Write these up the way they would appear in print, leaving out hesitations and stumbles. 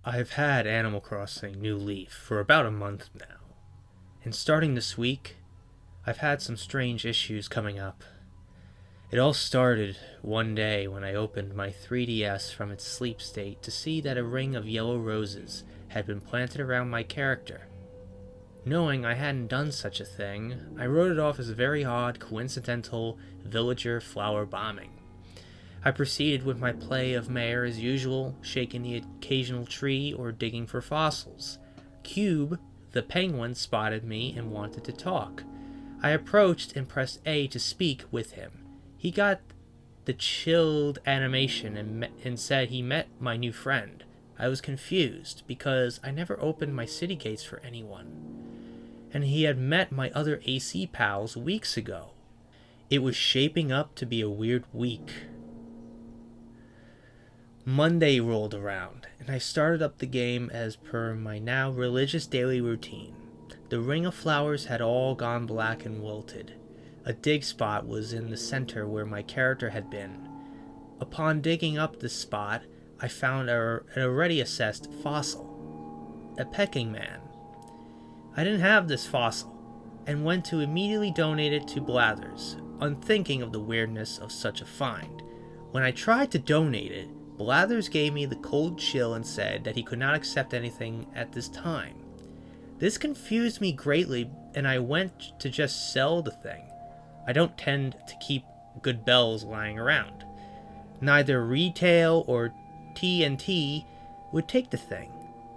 I've had Animal Crossing New Leaf for about a month now, and starting this week, I've had some strange issues coming up. It all started one day when I opened my 3DS from its sleep state to see that a ring of yellow roses had been planted around my character. Knowing I hadn't done such a thing, I wrote it off as a very odd, coincidental villager flower bombing. I proceeded with my play of mayor as usual, shaking the occasional tree or digging for fossils. Cube, the penguin, spotted me and wanted to talk. I approached and pressed A to speak with him. He got the chilled animation and said he met my new friend. I was confused because I never opened my city gates for anyone, and he had met my other AC pals weeks ago. It was shaping up to be a weird week. Monday rolled around, and I started up the game as per my now religious daily routine. The ring of flowers had all gone black and wilted. A dig spot was in the center where my character had been. Upon digging up the spot, I found an already assessed fossil, a pecking man. I didn't have this fossil, and went to immediately donate it to Blathers, unthinking of the weirdness of such a find. When I tried to donate it, Blathers gave me the cold chill and said that he could not accept anything at this time. This confused me greatly, and I went to just sell the thing. I don't tend to keep good bells lying around. Neither retail or TNT would take the thing,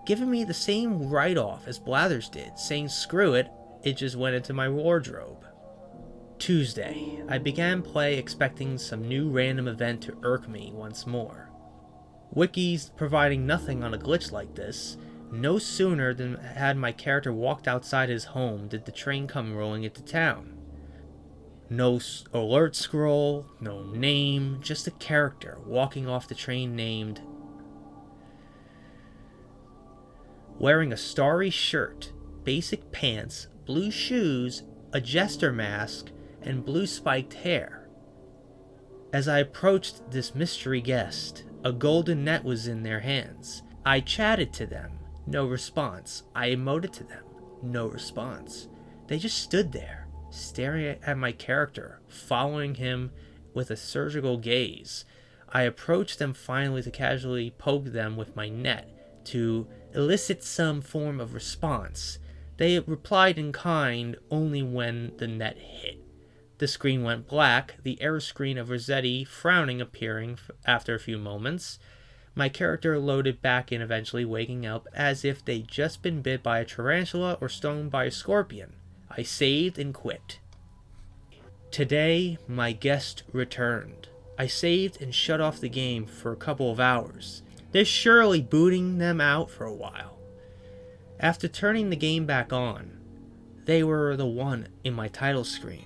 giving me the same write-off as Blathers did, saying screw it, it just went into my wardrobe. Tuesday, I began play expecting some new random event to irk me once more. Wikis providing nothing on a glitch like this. No sooner than had my character walked outside his home did the train come rolling into town. No alert scroll, no name, just a character walking off the train named, wearing a starry shirt, basic pants, blue shoes, a jester mask, and blue spiked hair. As I approached this mystery guest, a golden net was in their hands. I chatted to them, no response. I emoted to them, no response. They just stood there, staring at my character, following him with a surgical gaze. I approached them finally to casually poke them with my net to elicit some form of response. They replied in kind only when the net hit. The screen went black, the error screen of Rossetti frowning appearing after a few moments. My character loaded back in, eventually waking up as if they'd just been bit by a tarantula or stung by a scorpion. I saved and quit. Today, my guest returned. I saved and shut off the game for a couple of hours. They're surely booting them out for a while. After turning the game back on, they were the one in my title screen.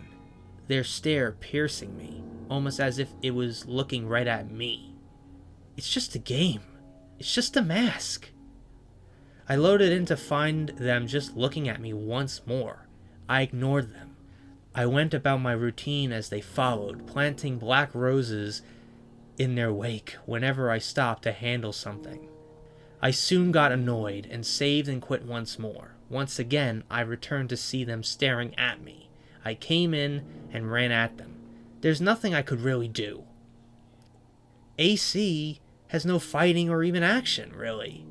Their stare piercing me, almost as if it was looking right at me. It's just a game. It's just a mask. I loaded in to find them just looking at me once more. I ignored them. I went about my routine as they followed, planting black roses in their wake whenever I stopped to handle something. I soon got annoyed and saved and quit once more. Once again, I returned to see them staring at me. I came in and ran at them. There's nothing I could really do. AC has no fighting or even action, really.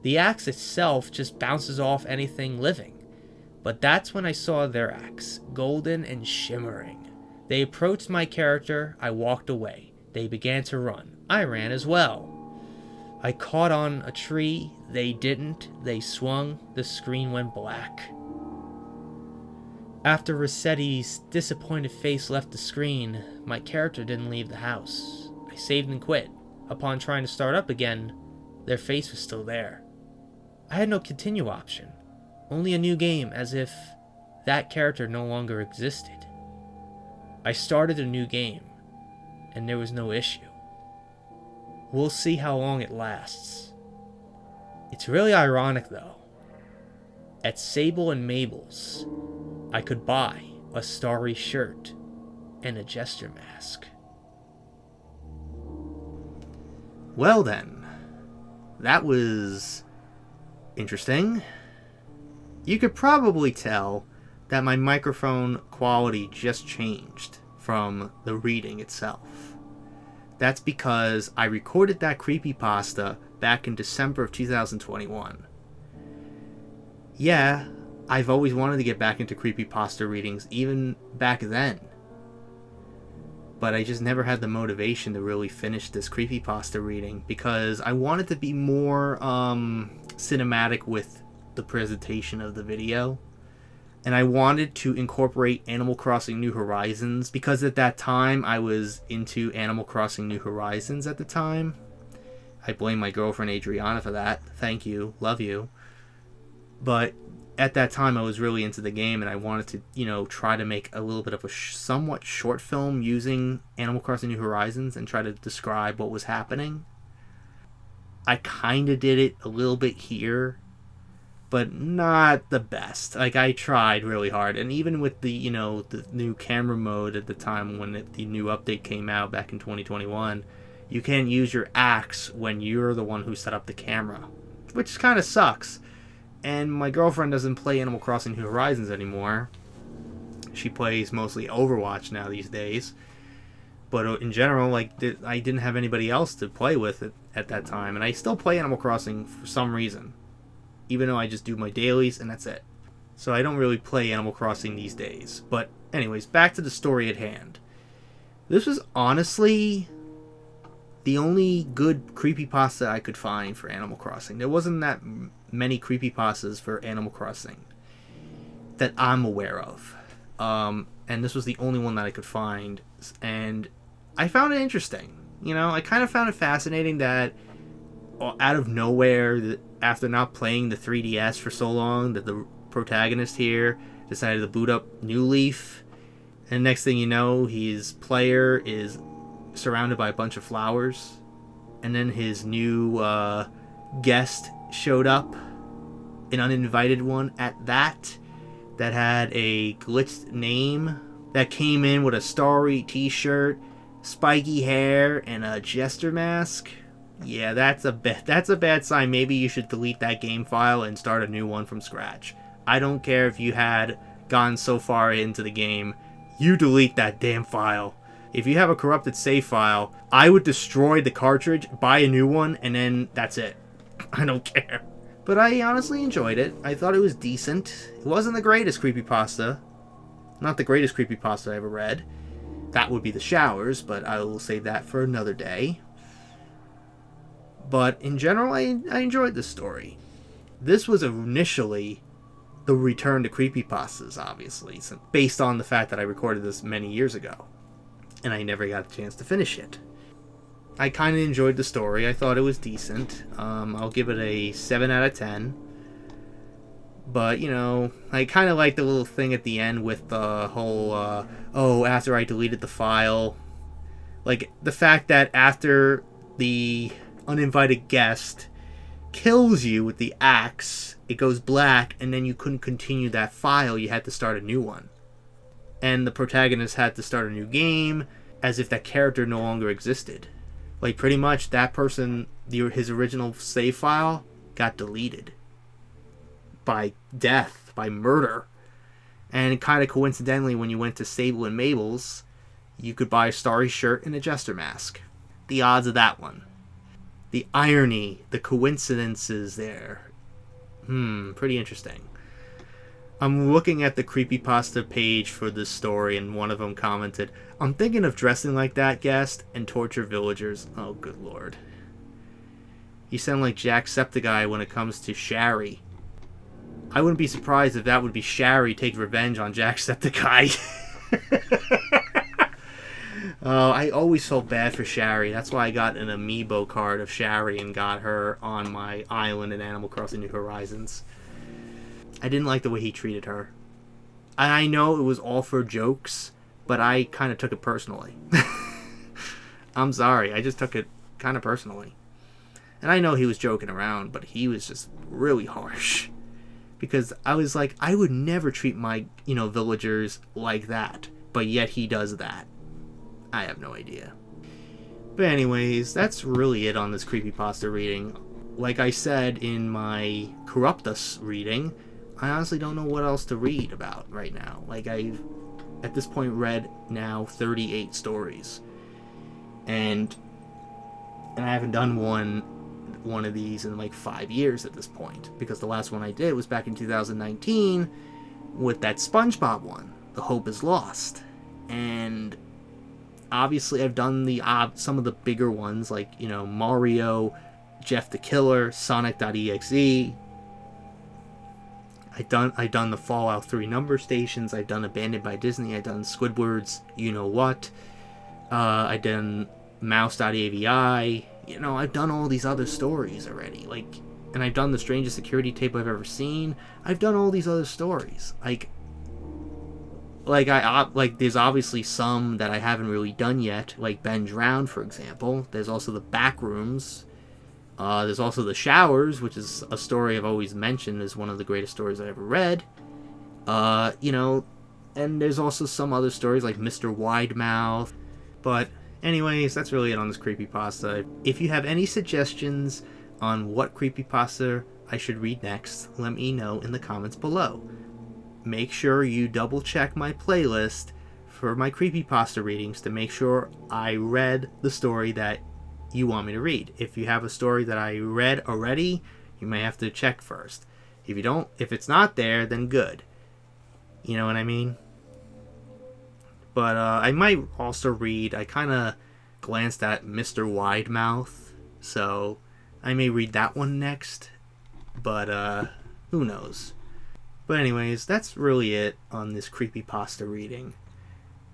The axe itself just bounces off anything living. But that's when I saw their axe, golden and shimmering. They approached my character, I walked away. They began to run. I ran as well. I caught on a tree, they didn't. They swung, the screen went black. After Rossetti's disappointed face left the screen, my character didn't leave the house. I saved and quit. Upon trying to start up again, their face was still there. I had no continue option, only a new game, as if that character no longer existed. I started a new game, and there was no issue. We'll see how long it lasts. It's really ironic, though. At Sable and Mabel's, I could buy a starry shirt and a jester mask. Well then, that was interesting. You could probably tell that my microphone quality just changed from the reading itself. That's because I recorded that creepypasta back in December of 2021. Yeah, I've always wanted to get back into creepypasta readings, even back then. But I just never had the motivation to really finish this creepypasta reading because I wanted to be more cinematic with the presentation of the video. And I wanted to incorporate Animal Crossing New Horizons because at that time I was into Animal Crossing New Horizons at the time. I blame my girlfriend Adriana for that. Thank you. Love you. But at that time I was really into the game and I wanted to, try to make a little bit of a somewhat short film using Animal Crossing New Horizons and try to describe what was happening. I kind of did it a little bit here, but not the best. Like, I tried really hard, and even with the, the new camera mode at the time when the new update came out back in 2021, you can't use your axe when you're the one who set up the camera, which kind of sucks. And my girlfriend doesn't play Animal Crossing New Horizons anymore. She plays mostly Overwatch now these days. But in general, I didn't have anybody else to play with at that time, and I still play Animal Crossing for some reason. Even though I just do my dailies and that's it. So I don't really play Animal Crossing these days. But anyways, back to the story at hand. This was honestly the only good creepypasta I could find for Animal Crossing. There wasn't that many creepypastas for Animal Crossing that I'm aware of. And this was the only one that I could find. And I found it interesting. I kind of found it fascinating that out of nowhere, after not playing the 3DS for so long, that the protagonist here decided to boot up New Leaf, and next thing you know, his player is surrounded by a bunch of flowers, and then his new guest showed up, an uninvited one at that had a glitched name, that came in with a starry t-shirt, spiky hair, and a jester mask. Yeah, that's a bad sign. Maybe you should delete that game file and start a new one from scratch. I don't care if you had gone so far into the game. You delete that damn file. If you have a corrupted save file, I would destroy the cartridge, buy a new one, and then that's it. I don't care. But I honestly enjoyed it. I thought it was decent. It wasn't the greatest creepypasta. Not the greatest creepypasta I ever read. That would be The Showers, but I will save that for another day. But in general, I enjoyed this story. This was initially the return to creepypastas, obviously, based on the fact that I recorded this many years ago. And I never got a chance to finish it. I kind of enjoyed the story. I thought it was decent. I'll give it a 7 out of 10. But, I kind of like the little thing at the end with the whole, after I deleted the file. Like, the fact that after the uninvited guest kills you with the axe, it goes black, and then you couldn't continue that file. You had to start a new one. And the protagonist had to start a new game, as if that character no longer existed. Like, pretty much, that person, his original save file, got deleted. By death, by murder. And kind of coincidentally, when you went to Sable and Mabel's, you could buy a starry shirt and a jester mask. The odds of that one. The irony, the coincidences there. Pretty interesting. I'm looking at the creepypasta page for this story, and one of them commented, "I'm thinking of dressing like that guest and torture villagers." Oh, good lord. You sound like Jacksepticeye when it comes to Shari. I wouldn't be surprised if that would be Shari take revenge on Jacksepticeye. Oh, I always felt bad for Shari. That's why I got an amiibo card of Shari and got her on my island in Animal Crossing New Horizons. I didn't like the way he treated her. And I know it was all for jokes, but I kind of took it personally. I'm sorry, I just took it kind of personally. And I know he was joking around, but he was just really harsh. Because I was like, I would never treat my, villagers like that. But yet he does that. I have no idea. But anyways, that's really it on this creepypasta reading. like I said in my Corruptus reading, I honestly don't know what else to read about right now. Like, I've, at this point, read now 38 stories. And I haven't done one of these in like 5 years at this point, because the last one I did was back in 2019 with that SpongeBob one, The Hope Is Lost. And obviously I've done some of the bigger ones, like, you know, Mario, Jeff the Killer, Sonic.exe. I done the Fallout 3 number stations. I've done Abandoned by Disney. I've done Squidward's You Know What. I done Mouse.avi. You know, I've done all these other stories already. Like, and I've done the strangest security tape I've ever seen. I've done all these other stories. Like there's obviously some that I haven't really done yet, like Ben Drowned, for example. There's also the Back Rooms. There's also The Showers, which is a story I've always mentioned as one of the greatest stories I ever read. You know, and there's also some other stories like Mr. Widemouth. But anyways, that's really it on this creepypasta. If you have any suggestions on what creepypasta I should read next, let me know in the comments below. Make sure you double check my playlist for my creepypasta readings to make sure I read the story that you want me to read. If you have a story that I read already, you may have to check first. If it's not there, then good. You know what I mean? But I might also read, I kind of glanced at Mr. Widemouth, so I may read that one next, but who knows. But anyways, that's really it on this creepypasta reading.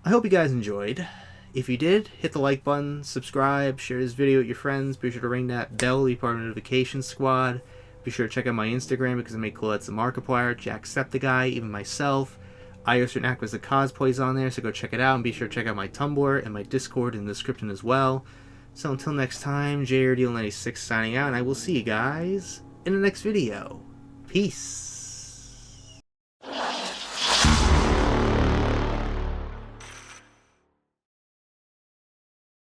I hope you guys enjoyed. If you did, hit the like button, subscribe, share this video with your friends, be sure to ring that bell to be part of the notification squad. Be sure to check out my Instagram because I make collabs the Markiplier, Jacksepticeye, even myself. I also act as the cosplays on there, so go check it out, and be sure to check out my Tumblr and my Discord in the description as well. So until next time, JRDL96 signing out, and I will see you guys in the next video. Peace!